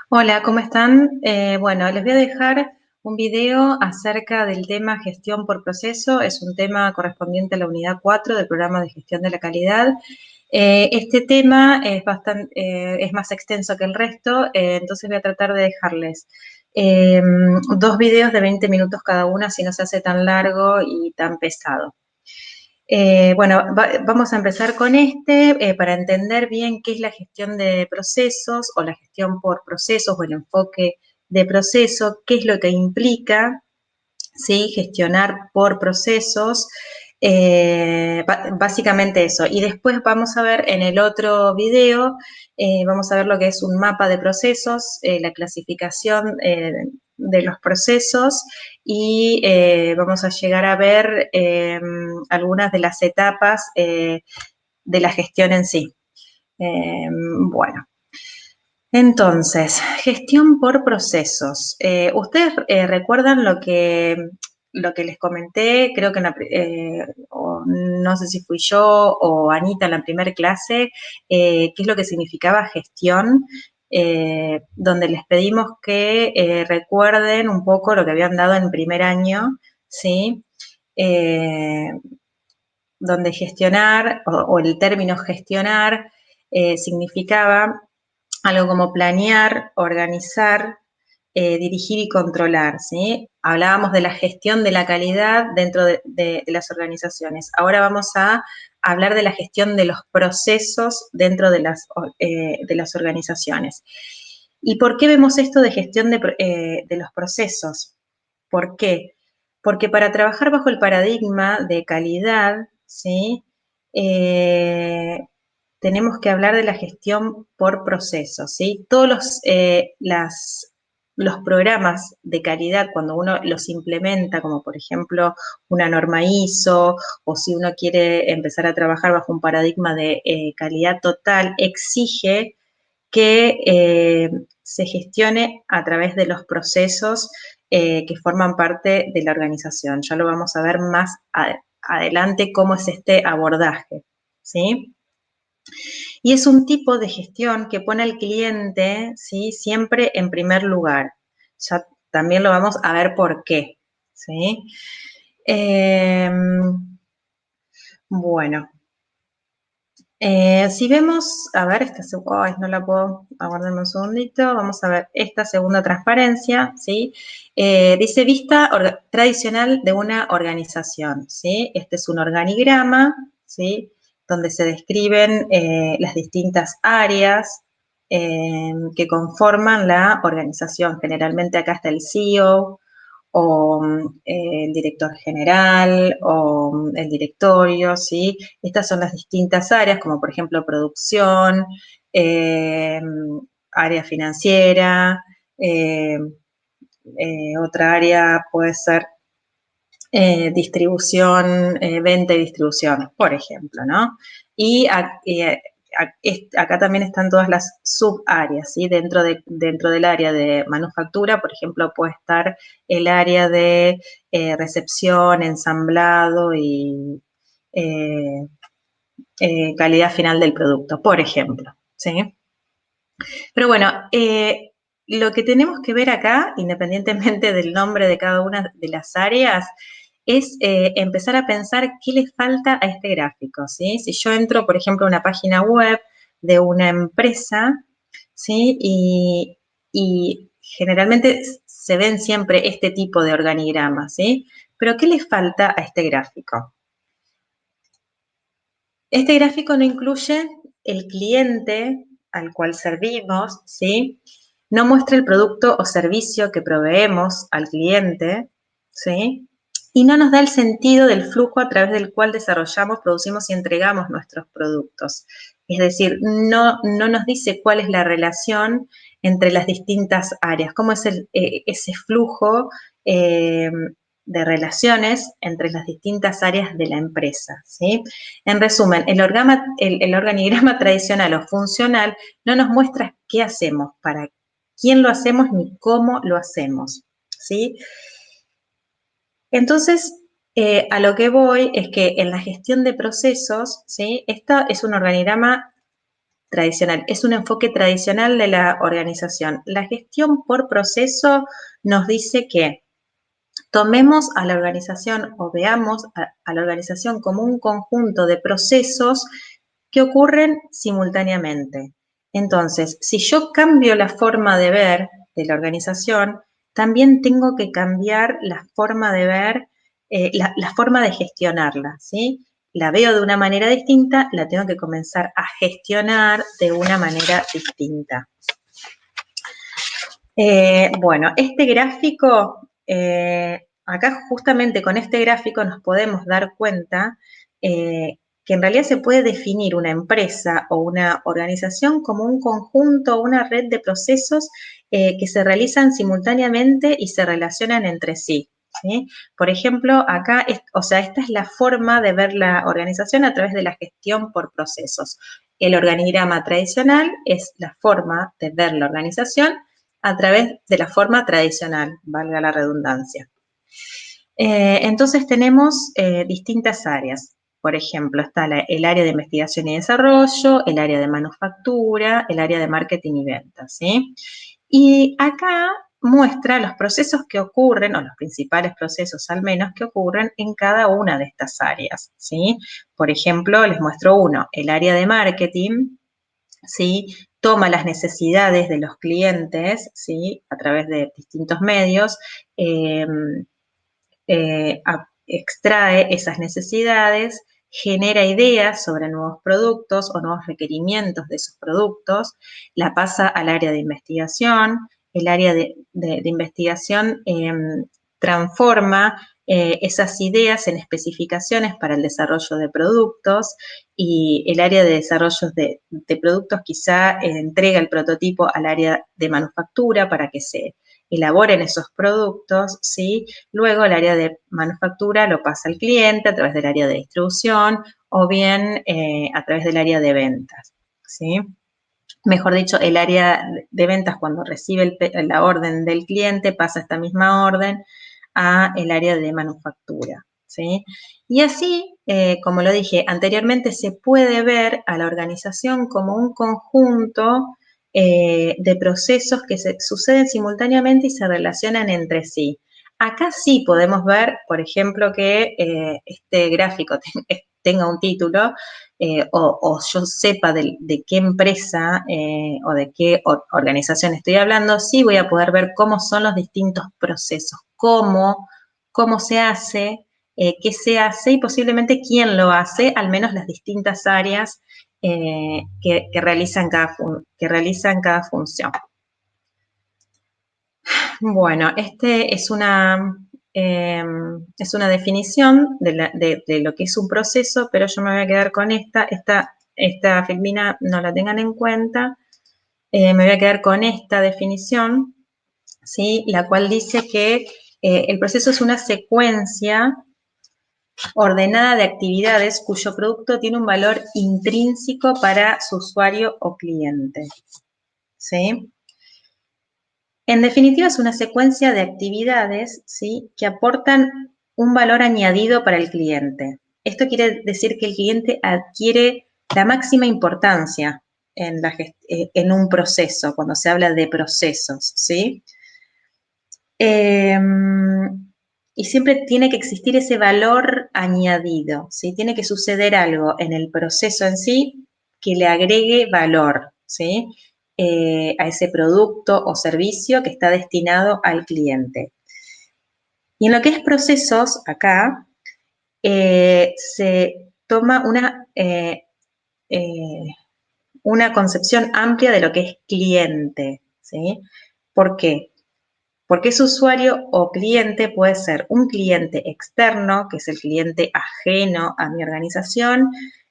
Hola, ¿cómo están? Bueno, les voy a dejar un video acerca del tema gestión por proceso. Es un tema correspondiente a la unidad 4 del programa de gestión de la calidad. Este tema es más extenso que el resto, entonces voy a tratar de dejarles dos videos de 20 minutos cada uno, así no se hace tan largo y tan pesado. Vamos a empezar con para entender bien qué es la gestión de procesos o la gestión por procesos o el enfoque de proceso, qué es lo que implica, ¿sí? Gestionar por procesos, básicamente eso. Y después vamos a ver en el otro video, vamos a ver lo que es un mapa de procesos, la clasificación de los procesos y vamos a llegar a ver algunas de las etapas de la gestión en sí. Bueno. Entonces, gestión por procesos. ¿Ustedes recuerdan lo que les comenté? Creo que no sé si fui yo o Anita en la primera clase, qué es lo que significaba gestión, donde les pedimos que recuerden un poco lo que habían dado en primer año, ¿sí? Donde gestionar, o el término gestionar, significaba algo como planear, organizar, dirigir y controlar, ¿sí? Hablábamos de la gestión de la calidad dentro de las organizaciones. Ahora vamos a hablar de la gestión de los procesos dentro de las organizaciones. ¿Y por qué vemos esto de gestión de los procesos? ¿Por qué? Porque para trabajar bajo el paradigma de calidad, ¿sí? Tenemos que hablar de la gestión por procesos, ¿sí? Todos los programas de calidad, cuando uno los implementa, como por ejemplo una norma ISO, o si uno quiere empezar a trabajar bajo un paradigma de calidad total, exige que se gestione a través de los procesos que forman parte de la organización. Ya lo vamos a ver más adelante cómo es este abordaje, ¿sí? Y es un tipo de gestión que pone al cliente, ¿sí? Siempre en primer lugar. Ya también lo vamos a ver por qué, ¿sí? Bueno, si vemos, a ver, no la puedo, aguardarme un segundito, vamos a ver esta segunda transparencia, ¿sí? Dice vista tradicional de una organización, ¿sí? Este es un organigrama, ¿sí? Donde se describen las distintas áreas que conforman la organización. Generalmente acá está el CEO, o el director general, o el directorio, ¿sí? Estas son las distintas áreas, como por ejemplo producción, eh, área financiera, otra área puede ser distribución, venta y distribución, por ejemplo, ¿no? Y acá también están todas las subáreas, ¿sí? Dentro del área de manufactura, por ejemplo, puede estar el área de recepción, ensamblado y calidad final del producto, por ejemplo, ¿sí? Pero bueno, lo que tenemos que ver acá, independientemente del nombre de cada una de las áreas, es empezar a pensar qué le falta a este gráfico, ¿sí? Si yo entro, por ejemplo, a una página web de una empresa, ¿sí? Y generalmente se ven siempre este tipo de organigramas, ¿sí? Pero ¿qué le falta a este gráfico? Este gráfico no incluye el cliente al cual servimos, ¿sí? No muestra el producto o servicio que proveemos al cliente, ¿sí? Y no nos da el sentido del flujo a través del cual desarrollamos, producimos y entregamos nuestros productos. Es decir, no nos dice cuál es la relación entre las distintas áreas, cómo es ese flujo de relaciones entre las distintas áreas de la empresa, ¿sí? En resumen, el organigrama tradicional o funcional no nos muestra qué hacemos, para quién lo hacemos ni cómo lo hacemos, ¿sí? Entonces, a lo que voy es que en la gestión de procesos, ¿sí? Esto es un organigrama tradicional, es un enfoque tradicional de la organización. La gestión por proceso nos dice que tomemos a la organización o veamos a la organización como un conjunto de procesos que ocurren simultáneamente. Entonces, si yo cambio la forma de ver de la organización, también tengo que cambiar la forma de ver, la forma de gestionarla, ¿sí? La veo de una manera distinta, la tengo que comenzar a gestionar de una manera distinta. Bueno, este gráfico, acá justamente con este gráfico nos podemos dar cuenta que en realidad se puede definir una empresa o una organización como un conjunto, una red de procesos que se realizan simultáneamente y se relacionan entre sí. ¿Sí? Por ejemplo, acá, o sea, esta es la forma de ver la organización a través de la gestión por procesos. El organigrama tradicional es la forma de ver la organización a través de la forma tradicional, valga la redundancia. Entonces tenemos distintas áreas. Por ejemplo, está el área de investigación y desarrollo, el área de manufactura, el área de marketing y ventas, ¿sí? Y acá muestra los procesos que ocurren, o los principales procesos al menos, que ocurren en cada una de estas áreas, ¿sí? Por ejemplo, les muestro uno, el área de marketing, ¿sí? Toma las necesidades de los clientes, ¿sí? A través de distintos medios, extrae esas necesidades, genera ideas sobre nuevos productos o nuevos requerimientos de esos productos, la pasa al área de investigación, el área de investigación transforma esas ideas en especificaciones para el desarrollo de productos y el área de desarrollo de productos quizá entrega el prototipo al área de manufactura para que se elaboren esos productos, ¿sí? Luego el área de manufactura lo pasa al cliente a través del área de distribución o bien a través del área de ventas, ¿sí? Mejor dicho, el área de ventas cuando recibe la orden del cliente pasa esta misma orden a el área de manufactura, ¿sí? Y así, como lo dije anteriormente, se puede ver a la organización como un conjunto de procesos que suceden simultáneamente y se relacionan entre sí. Acá sí podemos ver, por ejemplo, que este gráfico tenga un título o yo sepa de qué empresa o de qué organización estoy hablando, sí voy a poder ver cómo son los distintos procesos, cómo se hace, qué se hace y posiblemente quién lo hace, al menos las distintas áreas que realizan cada función. Bueno, este es una definición de lo que es un proceso, pero yo me voy a quedar con esta filmina no la tengan en cuenta, me voy a quedar con esta definición, ¿sí? La cual dice que el proceso es una secuencia ordenada de actividades cuyo producto tiene un valor intrínseco para su usuario o cliente, ¿sí? En definitiva, es una secuencia de actividades, ¿sí? Que aportan un valor añadido para el cliente. Esto quiere decir que el cliente adquiere la máxima importancia en un proceso, cuando se habla de procesos, ¿sí? Y siempre tiene que existir ese valor añadido, ¿sí? Tiene que suceder algo en el proceso en sí que le agregue valor, ¿sí? A ese producto o servicio que está destinado al cliente. Y en lo que es procesos, acá, se toma una concepción amplia de lo que es cliente, ¿sí? ¿Por qué? Porque ese usuario o cliente puede ser un cliente externo, que es el cliente ajeno a mi organización,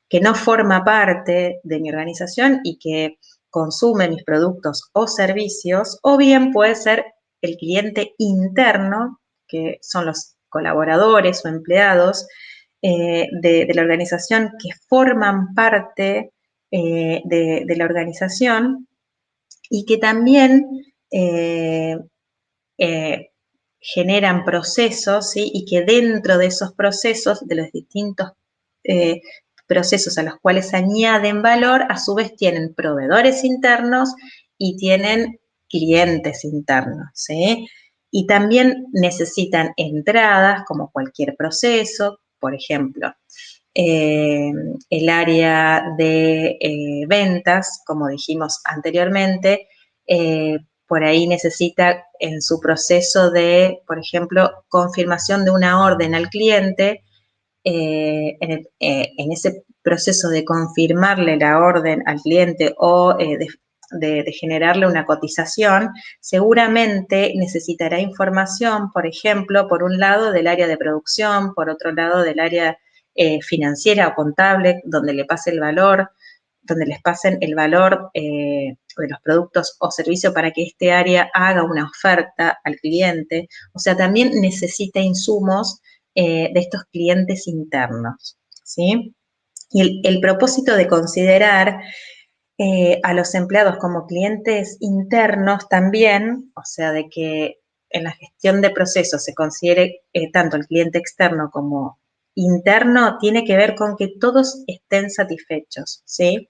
que no forma parte de mi organización y que consume mis productos o servicios, o bien puede ser el cliente interno, que son los colaboradores o empleados de la organización que forman parte de la organización y que también eh, generan procesos, ¿sí? Y que dentro de esos procesos, de los distintos procesos a los cuales añaden valor, a su vez tienen proveedores internos y tienen clientes internos, ¿sí? Y también necesitan entradas, como cualquier proceso, por ejemplo, el área de ventas, como dijimos anteriormente, por ahí necesita en su proceso de, por ejemplo, confirmación de una orden al cliente, en ese proceso de confirmarle la orden al cliente o de generarle una cotización, seguramente necesitará información, por ejemplo, por un lado del área de producción, por otro lado del área financiera o contable, donde le pase el valor, donde les pasen el valor de los productos o servicios para que este área haga una oferta al cliente. O sea, también necesita insumos de estos clientes internos, ¿sí? Y el propósito de considerar a los empleados como clientes internos también, o sea, de que en la gestión de procesos se considere tanto el cliente externo como interno, tiene que ver con que todos estén satisfechos, ¿sí?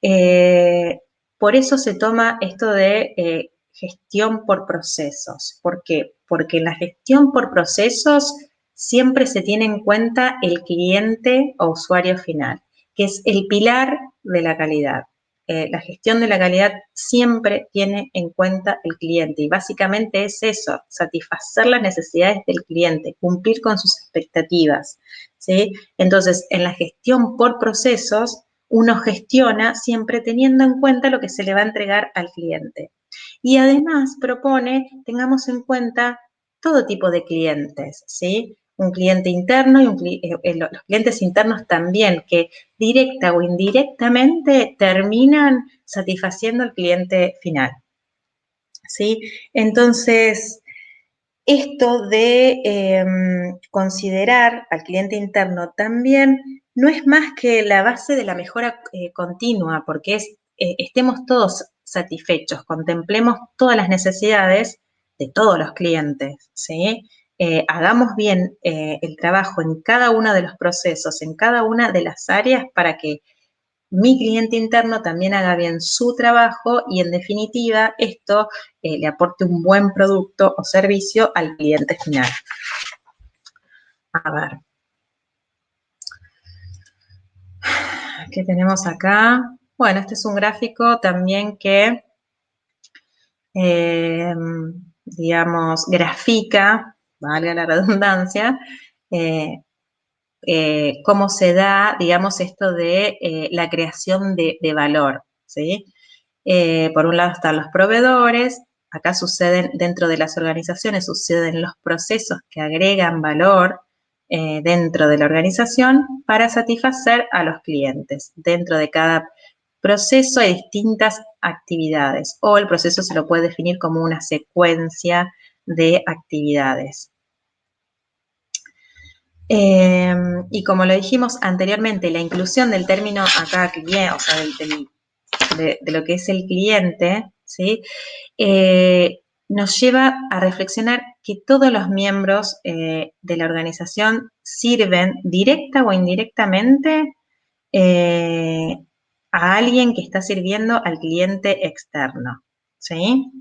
Eh, por eso se toma esto de gestión por procesos. ¿Por qué? Porque en la gestión por procesos siempre se tiene en cuenta el cliente o usuario final, que es el pilar de la calidad. La gestión de la calidad siempre tiene en cuenta el cliente y básicamente es eso, satisfacer las necesidades del cliente, cumplir con sus expectativas, ¿sí? Entonces, en la gestión por procesos, uno gestiona siempre teniendo en cuenta lo que se le va a entregar al cliente. Y además propone, tengamos en cuenta todo tipo de clientes, ¿sí? Un cliente interno y los clientes internos también, que directa o indirectamente terminan satisfaciendo al cliente final, ¿sí? Entonces, esto de considerar al cliente interno también no es más que la base de la mejora continua, porque estemos todos satisfechos, contemplemos todas las necesidades de todos los clientes, ¿sí? Hagamos bien el trabajo en cada uno de los procesos, en cada una de las áreas para que mi cliente interno también haga bien su trabajo y en definitiva esto le aporte un buen producto o servicio al cliente final. A ver, ¿qué tenemos acá? Bueno, este es un gráfico también que, eh, digamos, grafica, valga la redundancia, cómo se da, digamos, esto de la creación de valor, ¿sí? Por un lado están los proveedores, acá suceden, dentro de las organizaciones, suceden los procesos que agregan valor dentro de la organización para satisfacer a los clientes. Dentro de cada proceso hay distintas actividades o el proceso se lo puede definir como una secuencia de actividades. Y como lo dijimos anteriormente, la inclusión del término acá, cliente, o sea, de lo que es el cliente, ¿sí? Nos lleva a reflexionar que todos los miembros de la organización sirven directa o indirectamente eh, a alguien que está sirviendo al cliente externo, ¿sí?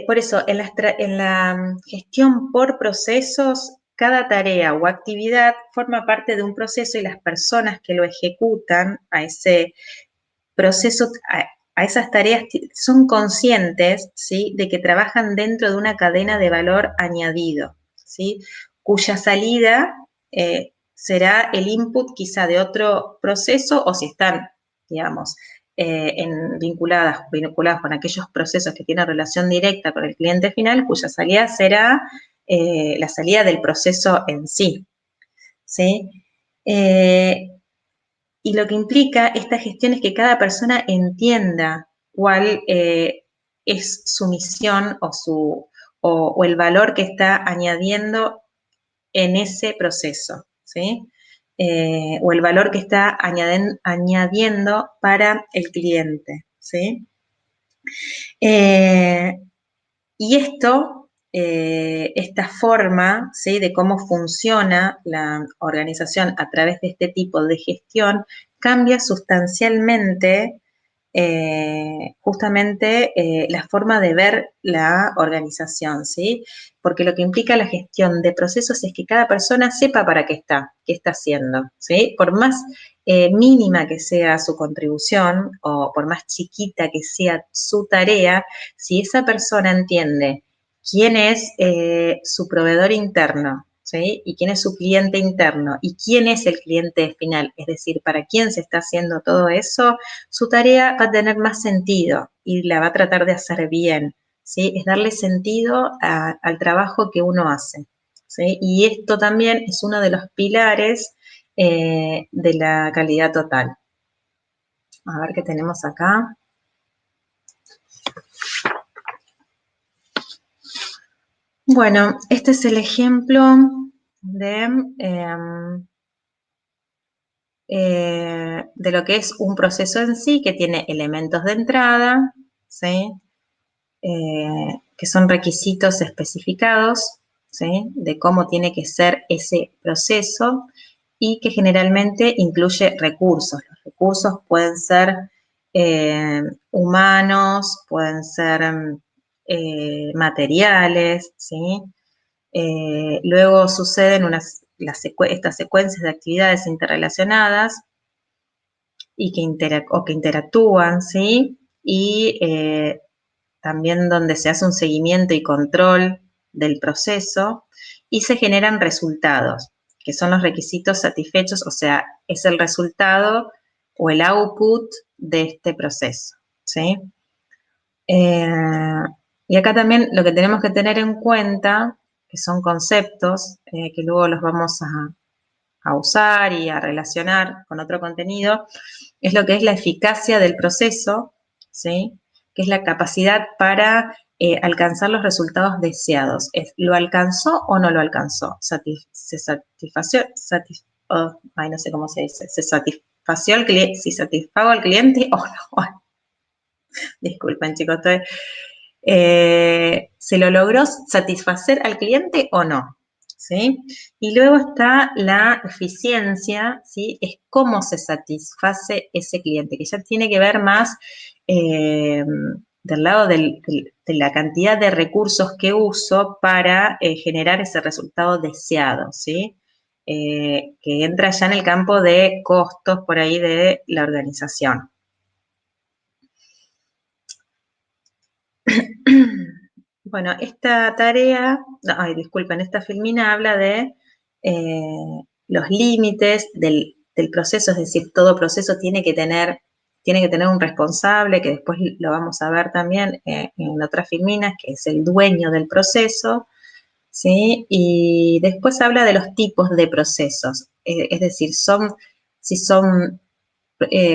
Por eso, en la gestión por procesos, cada tarea o actividad forma parte de un proceso y las personas que lo ejecutan a ese proceso, a esas tareas, son conscientes, ¿sí?, de que trabajan dentro de una cadena de valor añadido, ¿sí?, cuya salida será el input quizá de otro proceso o si están, digamos, vinculadas con aquellos procesos que tienen relación directa con el cliente final, cuya salida será la salida del proceso en sí, ¿sí? Y lo que implica esta gestión es que cada persona entienda cuál es su misión o el valor que está añadiendo en ese proceso, ¿sí? O el valor que está añadiendo para el cliente, ¿sí? Y esto esta forma, ¿sí?, de cómo funciona la organización a través de este tipo de gestión cambia sustancialmente justamente la forma de ver la organización, ¿sí? Porque lo que implica la gestión de procesos es que cada persona sepa para qué está haciendo, ¿sí? Por más mínima que sea su contribución o por más chiquita que sea su tarea, si esa persona entiende quién es su proveedor interno, ¿sí? Y quién es su cliente interno y quién es el cliente final, es decir, para quién se está haciendo todo eso, su tarea va a tener más sentido y la va a tratar de hacer bien, ¿sí? Es darle sentido al trabajo que uno hace, ¿sí? Y esto también es uno de los pilares de la calidad total. A ver qué tenemos acá. Bueno, este es el ejemplo de lo que es un proceso en sí, que tiene elementos de entrada, ¿sí? Que son requisitos especificados, ¿sí?, de cómo tiene que ser ese proceso y que generalmente incluye recursos. Los recursos pueden ser humanos, pueden ser materiales, ¿sí? Luego suceden estas secuencias de actividades interrelacionadas y que interactúan, ¿sí? Y también donde se hace un seguimiento y control del proceso y se generan resultados, que son los requisitos satisfechos, o sea, es el resultado o el output de este proceso, ¿sí? Y acá también lo que tenemos que tener en cuenta, que son conceptos, que luego los vamos a usar y a relacionar con otro contenido, es lo que es la eficacia del proceso, ¿sí?, que es la capacidad para alcanzar los resultados deseados. ¿Lo alcanzó o no lo alcanzó? ¿Se satisfació? No sé cómo se dice. ¿Se satisfació al cliente? ¿Si satisfago al cliente o no? Disculpen, chicos. ¿Se lo logró satisfacer al cliente o no? ¿Sí? Y luego está la eficiencia, ¿sí? Es cómo se satisface ese cliente, que ya tiene que ver más del lado de la cantidad de recursos que uso para generar ese resultado deseado, ¿sí? Que entra ya en el campo de costos por ahí de la organización. Bueno, esta tarea, disculpen, esta filmina habla de los límites del proceso, es decir, todo proceso tiene que tener un responsable, que después lo vamos a ver también en otras filminas, que es el dueño del proceso, ¿sí? Y después habla de los tipos de procesos, es decir, si son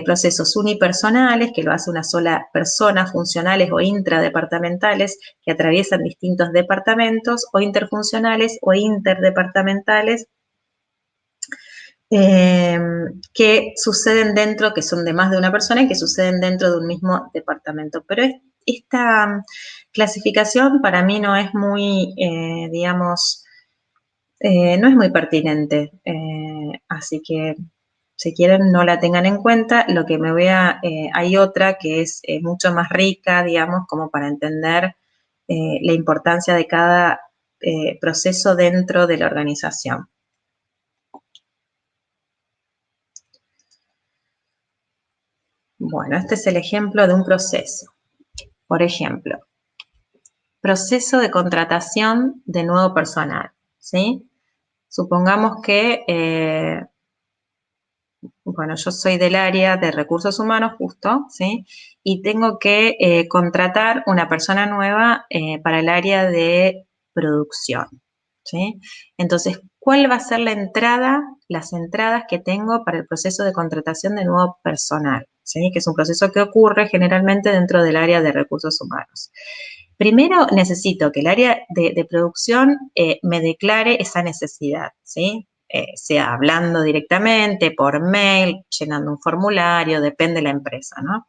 procesos unipersonales, que lo hace una sola persona, funcionales o intradepartamentales, que atraviesan distintos departamentos, o interfuncionales o interdepartamentales, que suceden dentro, que son de más de una persona y que suceden dentro de un mismo departamento. Pero esta clasificación para mí no es muy, digamos, no es muy pertinente, así que si quieren no la tengan en cuenta. Lo que hay otra que es mucho más rica, digamos, como para entender la importancia de cada proceso dentro de la organización. Bueno, este es el ejemplo de un proceso. Por ejemplo, proceso de contratación de nuevo personal, ¿sí? Supongamos que bueno, yo soy del área de recursos humanos justo, ¿sí? Y tengo que contratar una persona nueva para el área de producción, ¿sí? Entonces, ¿cuál va a ser las entradas que tengo para el proceso de contratación de nuevo personal? ¿Sí? Que es un proceso que ocurre generalmente dentro del área de recursos humanos. Primero necesito que el área de producción me declare esa necesidad, ¿sí? Sea hablando directamente, por mail, llenando un formulario, depende de la empresa, ¿no?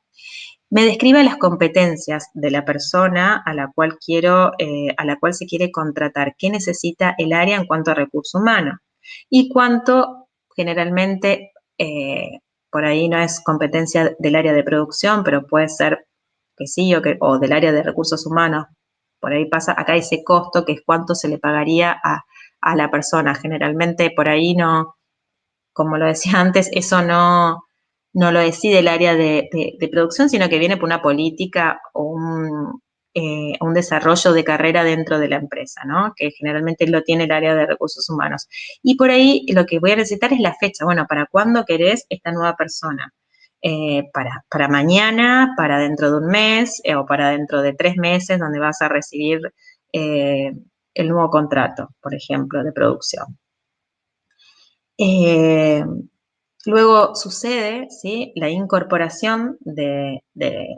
me describa las competencias de la persona a la cual a la cual se quiere contratar, qué necesita el área en cuanto a recursos humanos y cuánto generalmente, por ahí no es competencia del área de producción, pero puede ser que sí o del área de recursos humanos. Por ahí pasa, acá dice costo, que es cuánto se le pagaría a la persona. Generalmente por ahí no, como lo decía antes, eso no lo decide el área de producción, sino que viene por una política o un desarrollo de carrera dentro de la empresa, ¿no? Que generalmente lo tiene el área de recursos humanos. Y por ahí lo que voy a necesitar es la fecha. Bueno, ¿para cuándo querés esta nueva persona? Para mañana, para dentro de un mes o para dentro de 3 meses, donde vas a recibir eh, el nuevo contrato, por ejemplo, de producción. Eh, Luego sucede, ¿sí?, la incorporación de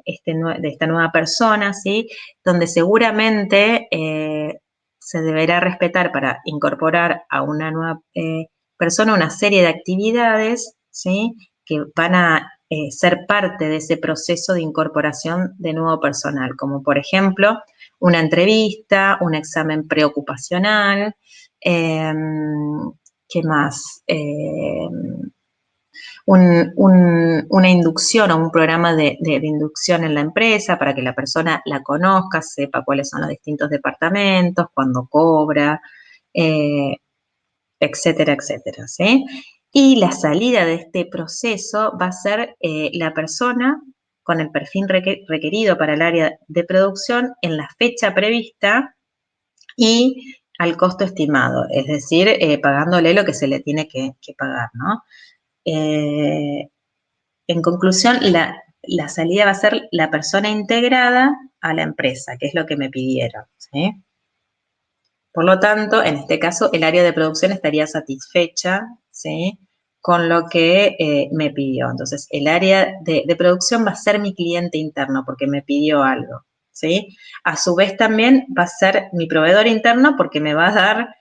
esta nueva persona, ¿sí?, donde seguramente se deberá respetar para incorporar a una nueva persona una serie de actividades, ¿sí?, que van a ser parte de ese proceso de incorporación de nuevo personal, como por ejemplo una entrevista, un examen preocupacional, eh, ¿qué más? Una inducción o un programa de inducción en la empresa para que la persona la conozca, sepa cuáles son los distintos departamentos, cuándo cobra, eh, etcétera, etcétera, ¿sí? Y la salida de este proceso va a ser la persona con el perfil requerido para el área de producción en la fecha prevista y al costo estimado, es decir, pagándole lo que se le tiene que pagar, ¿no? Eh, en conclusión, la salida va a ser la persona integrada a la empresa, que es lo que me pidieron, ¿sí? Por lo tanto, en este caso, el área de producción estaría satisfecha, ¿sí?, con lo que me pidió. Entonces, el área de producción va a ser mi cliente interno porque me pidió algo, ¿sí? A su vez también va a ser mi proveedor interno porque me va a dar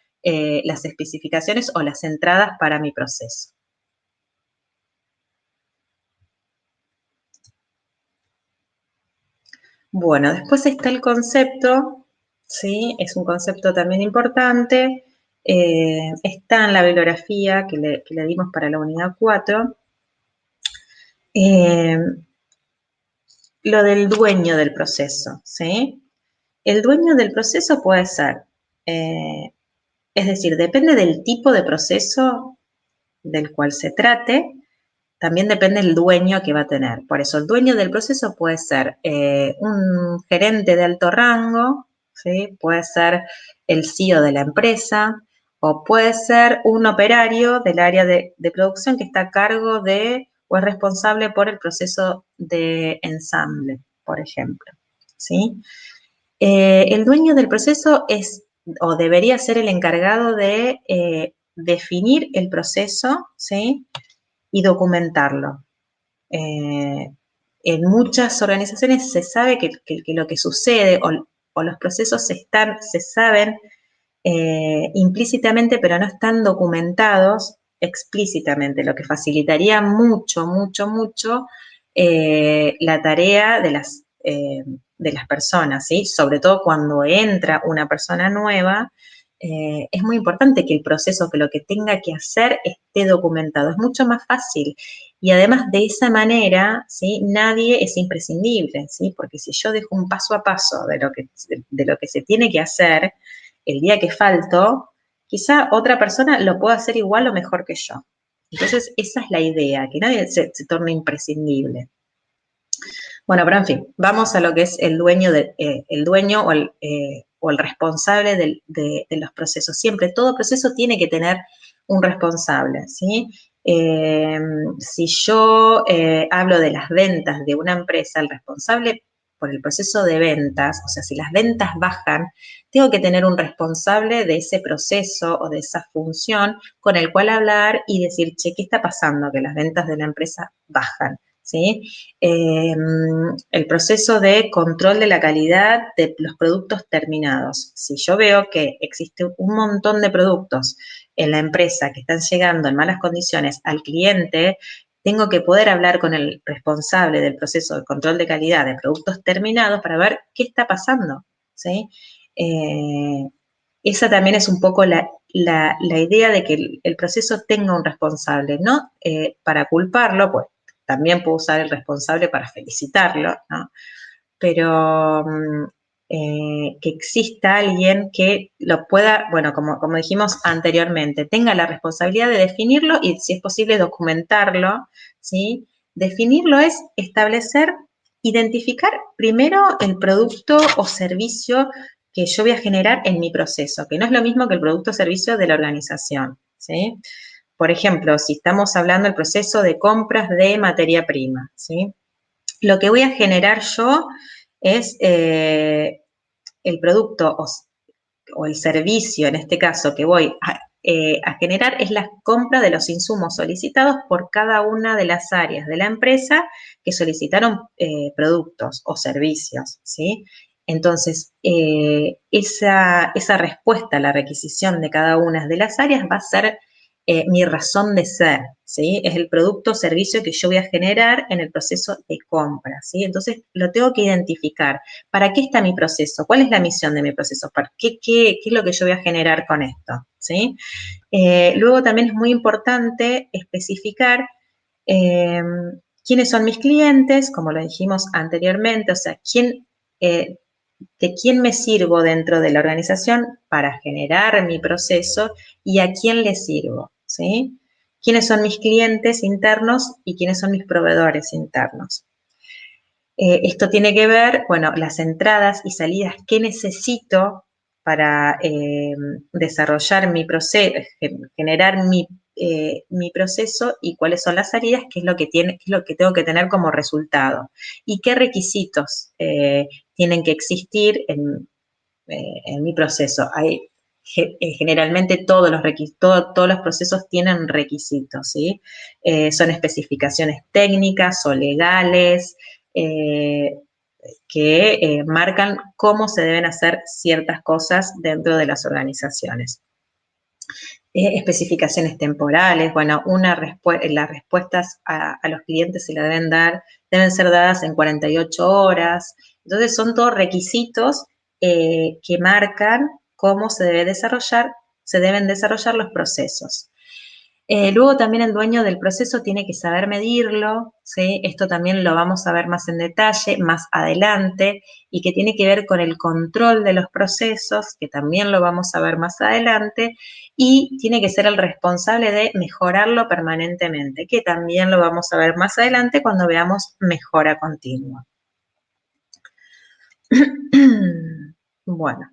las especificaciones o las entradas para mi proceso. Bueno, después está el concepto, ¿sí? Es un concepto también importante. Está en la bibliografía que le dimos para la unidad 4. Eh, lo del dueño del proceso, ¿sí? El dueño del proceso puede ser, eh, es decir, depende del tipo de proceso del cual se trate, también depende el dueño que va a tener. Por eso, el dueño del proceso puede ser un gerente de alto rango, ¿sí? Puede ser el CEO de la empresa, o puede ser un operario del área de producción que está a cargo de o es responsable por el proceso de ensamble, por ejemplo, ¿sí? El dueño del proceso es o debería ser el encargado de definir el proceso, ¿sí?, y documentarlo. Eh, en muchas organizaciones se sabe que lo que sucede o los procesos se saben implícitamente, pero no están documentados explícitamente, lo que facilitaría mucho, mucho, mucho la tarea de las personas, ¿sí? Sobre todo cuando entra una persona nueva, es muy importante que el proceso, que lo que tenga que hacer esté documentado. Es mucho más fácil. Y además de esa manera, ¿sí?, nadie es imprescindible, ¿sí? Porque si yo dejo un paso a paso de lo que se tiene que hacer, el día que falto, quizá otra persona lo pueda hacer igual o mejor que yo. Entonces, esa es la idea, que nadie se torne imprescindible. Bueno, pero en fin, vamos a lo que es el dueño o el responsable de los procesos. Siempre, todo proceso tiene que tener un responsable, ¿sí? Si yo hablo de las ventas de una empresa, el responsable por el proceso de ventas, o sea, si las ventas bajan, tengo que tener un responsable de ese proceso o de esa función con el cual hablar y decir, che, ¿qué está pasando? Que las ventas de la empresa bajan, ¿sí? El proceso de control de la calidad de los productos terminados. Si yo veo que existe un montón de productos en la empresa que están llegando en malas condiciones al cliente, tengo que poder hablar con el responsable del proceso de control de calidad de productos terminados para ver qué está pasando, ¿sí? Esa también es un poco la idea de que el proceso tenga un responsable, no para culparlo, pues también puedo usar el responsable para felicitarlo, ¿no? Pero que exista alguien que lo pueda, bueno, como dijimos anteriormente, tenga la responsabilidad de definirlo y, si es posible, documentarlo, ¿sí? Definirlo es establecer, identificar primero el producto o servicio que yo voy a generar en mi proceso, que no es lo mismo que el producto o servicio de la organización, ¿sí? Por ejemplo, si estamos hablando del proceso de compras de materia prima, ¿sí? Lo que voy a generar yo es el producto o el servicio, en este caso, que voy a generar es la compra de los insumos solicitados por cada una de las áreas de la empresa que solicitaron productos o servicios, ¿sí? Entonces, esa respuesta a la requisición de cada una de las áreas va a ser mi razón de ser, ¿sí? Es el producto o servicio que yo voy a generar en el proceso de compra, ¿sí? Entonces, lo tengo que identificar. ¿Para qué está mi proceso? ¿Cuál es la misión de mi proceso? ¿Para qué es lo que yo voy a generar con esto? ¿Sí? Luego también es muy importante especificar eh, quiénes son mis clientes, como lo dijimos anteriormente, o sea, de quién me sirvo dentro de la organización para generar mi proceso y a quién le sirvo, ¿sí? ¿Quiénes son mis clientes internos y quiénes son mis proveedores internos? Esto tiene que ver, bueno, las entradas y salidas que necesito para desarrollar mi proceso, generar mi proceso, y cuáles son las salidas, qué es lo que qué es lo que tengo que tener como resultado y qué requisitos tienen que existir en mi proceso. Generalmente todos los procesos tienen requisitos, ¿sí? Son especificaciones técnicas o legales eh, que marcan cómo se deben hacer ciertas cosas dentro de las organizaciones. Especificaciones temporales, bueno, las respuestas a los clientes se le deben ser dadas en 48 horas. Entonces son todos requisitos que marcan cómo se deben desarrollar los procesos. Luego también el dueño del proceso tiene que saber medirlo, ¿sí? Esto también lo vamos a ver más en detalle, más adelante, y que tiene que ver con el control de los procesos, que también lo vamos a ver más adelante, y tiene que ser el responsable de mejorarlo permanentemente, que también lo vamos a ver más adelante cuando veamos mejora continua. Bueno.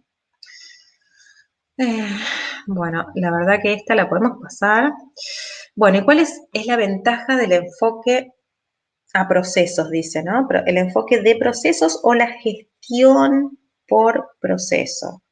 Bueno, la verdad que esta la podemos pasar. Bueno, ¿y cuál es la ventaja del enfoque a procesos, dice, ¿no? Pero el enfoque de procesos o la gestión por proceso.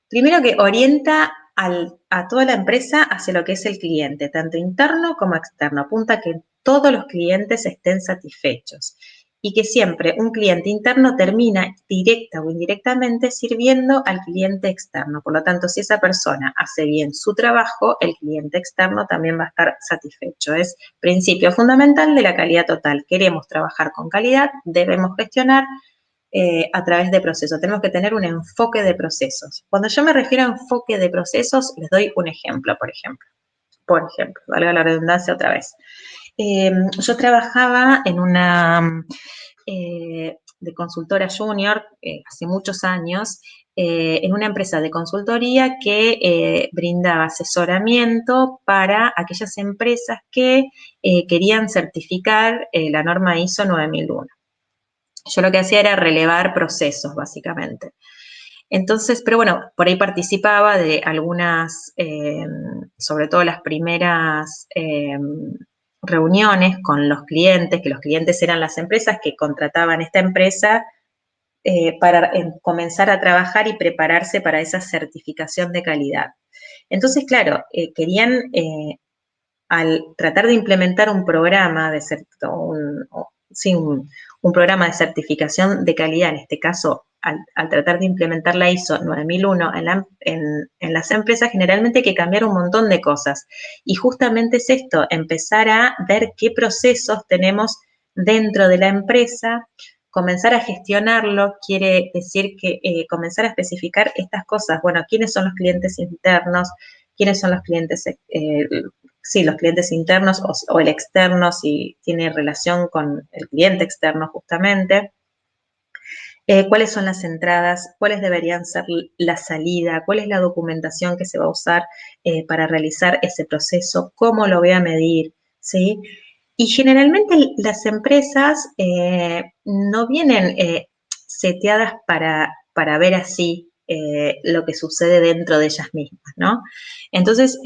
Primero, que orienta a toda la empresa hacia lo que es el cliente, tanto interno como externo. Apunta a que todos los clientes estén satisfechos y que siempre un cliente interno termina directa o indirectamente sirviendo al cliente externo. Por lo tanto, si esa persona hace bien su trabajo, el cliente externo también va a estar satisfecho. Es principio fundamental de la calidad total. Queremos trabajar con calidad, debemos gestionar a través de procesos. Tenemos que tener un enfoque de procesos. Cuando yo me refiero a enfoque de procesos, les doy un ejemplo, por ejemplo, valga la redundancia otra vez. Yo trabajaba en una de consultora junior hace muchos años, en una empresa de consultoría que brindaba asesoramiento para aquellas empresas que querían certificar la norma ISO 9001. Yo lo que hacía era relevar procesos, básicamente. Entonces, pero bueno, por ahí participaba de algunas, sobre todo las primeras reuniones con los clientes, que los clientes eran las empresas que contrataban esta empresa para comenzar a trabajar y prepararse para esa certificación de calidad. Entonces, claro, querían, al tratar de implementar un programa un programa de certificación de calidad, en este caso al tratar de implementar la ISO 9001 en las empresas, generalmente hay que cambiar un montón de cosas. Y justamente es esto, empezar a ver qué procesos tenemos dentro de la empresa. Comenzar a gestionarlo quiere decir que comenzar a especificar estas cosas. Bueno, ¿quiénes son los clientes internos? ¿Quiénes son los clientes, sí, los clientes internos o el externo si tiene relación con el cliente externo justamente? ¿Cuáles son las entradas? ¿Cuáles deberían ser la salida? ¿Cuál es la documentación que se va a usar para realizar ese proceso? ¿Cómo lo voy a medir? ¿Sí? Y generalmente las empresas no vienen seteadas para ver así lo que sucede dentro de ellas mismas, ¿no? Entonces,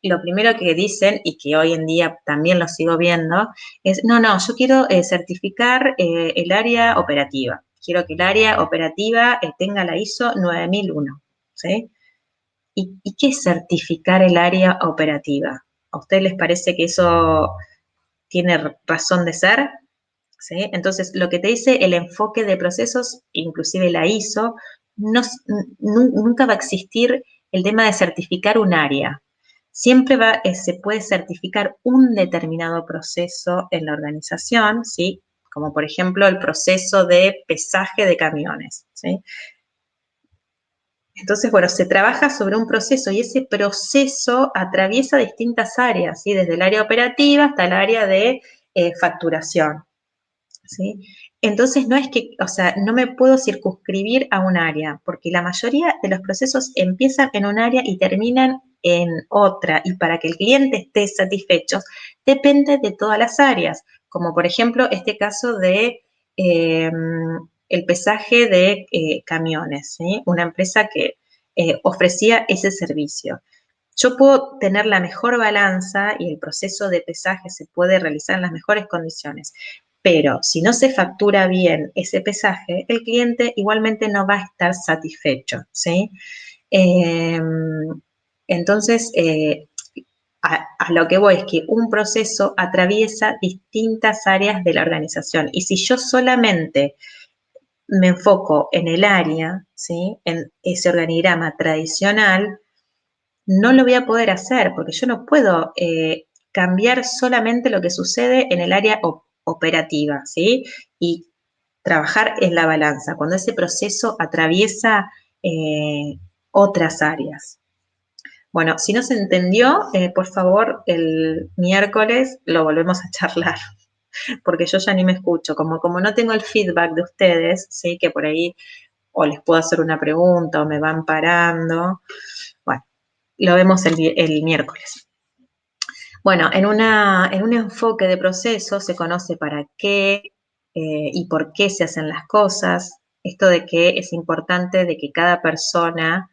lo primero que dicen, y que hoy en día también lo sigo viendo, es, no, yo quiero certificar el área operativa. Quiero que el área operativa tenga la ISO 9001, ¿sí? ¿Y qué es certificar el área operativa? ¿A ustedes les parece que eso tiene razón de ser? ¿Sí? Entonces, lo que te dice el enfoque de procesos, inclusive la ISO, nunca va a existir el tema de certificar un área. Siempre se puede certificar un determinado proceso en la organización, ¿sí? Como por ejemplo el proceso de pesaje de camiones, ¿sí? Entonces, bueno, se trabaja sobre un proceso y ese proceso atraviesa distintas áreas, ¿sí? Desde el área operativa hasta el área de facturación, ¿sí? Entonces, no es que, o sea, no me puedo circunscribir a un área, porque la mayoría de los procesos empiezan en un área y terminan en otra, y para que el cliente esté satisfecho, depende de todas las áreas, como por ejemplo este caso de eh, el pesaje de camiones, ¿sí? Una empresa que ofrecía ese servicio. Yo puedo tener la mejor balanza y el proceso de pesaje se puede realizar en las mejores condiciones, pero si no se factura bien ese pesaje, el cliente igualmente no va a estar satisfecho, ¿sí? Eh, entonces, a lo que voy es que un proceso atraviesa distintas áreas de la organización y si yo solamente me enfoco en el área, ¿sí? En ese organigrama tradicional, no lo voy a poder hacer porque yo no puedo cambiar solamente lo que sucede en el área operativa, ¿sí? Y trabajar en la balanza, cuando ese proceso atraviesa otras áreas. Bueno, si no se entendió, por favor, el miércoles lo volvemos a charlar, porque yo ya ni me escucho. Como no tengo el feedback de ustedes, ¿sí? Que por ahí o les puedo hacer una pregunta o me van parando. Bueno, lo vemos el miércoles. Bueno, en un enfoque de proceso se conoce para qué y por qué se hacen las cosas. Esto de que es importante de que cada persona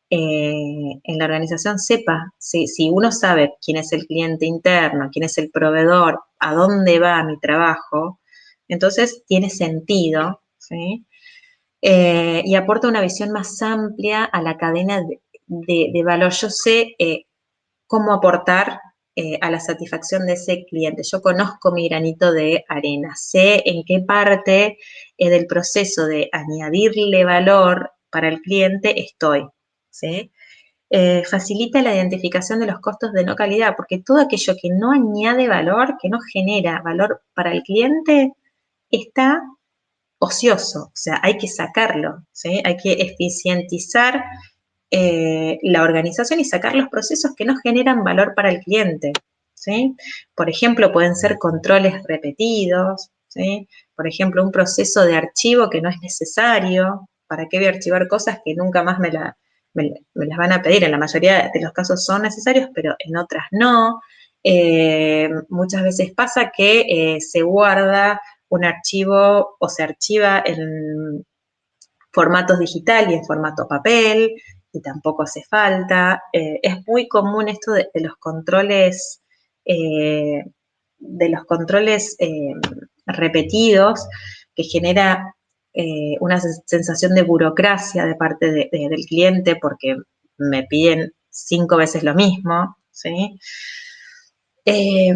en la organización sepa, si uno sabe quién es el cliente interno, quién es el proveedor, a dónde va mi trabajo, entonces tiene sentido, ¿sí? Y aporta una visión más amplia a la cadena de valor. Yo sé cómo aportar a la satisfacción de ese cliente. Yo conozco mi granito de arena, sé en qué parte del proceso de añadirle valor para el cliente estoy, ¿sí? Facilita la identificación de los costos de no calidad, porque todo aquello que no añade valor, que no genera valor para el cliente, está ocioso, o sea, hay que sacarlo, ¿sí? Hay que eficientizar la organización y sacar los procesos que no generan valor para el cliente, ¿sí? Por ejemplo, pueden ser controles repetidos, ¿sí? Por ejemplo, un proceso de archivo que no es necesario, ¿para qué voy a archivar cosas que nunca más me las van a pedir? En la mayoría de los casos son necesarios, pero en otras no. Muchas veces pasa que se guarda un archivo o se archiva en formatos digital y en formato papel, y tampoco hace falta. Es muy común esto eh, de los controles repetidos, que genera una sensación de burocracia de parte del cliente porque me piden 5 veces lo mismo, ¿sí? Eh,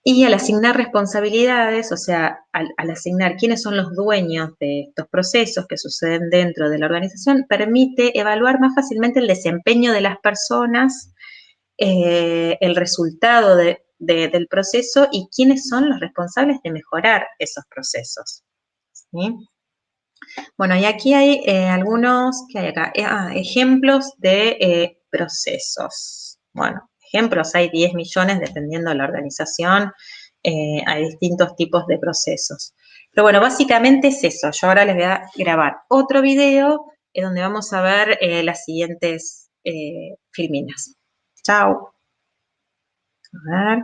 Y al asignar responsabilidades, o sea, al asignar quiénes son los dueños de estos procesos que suceden dentro de la organización, permite evaluar más fácilmente el desempeño de las personas, el resultado del proceso y quiénes son los responsables de mejorar esos procesos. ¿Sí? Bueno, y aquí hay algunos, ¿qué hay acá? Ejemplos de procesos. Bueno, ejemplos hay 10 millones dependiendo de la organización, hay distintos tipos de procesos. Pero bueno, básicamente es eso. Yo ahora les voy a grabar otro video donde vamos a ver las siguientes filminas. Chao. A ver.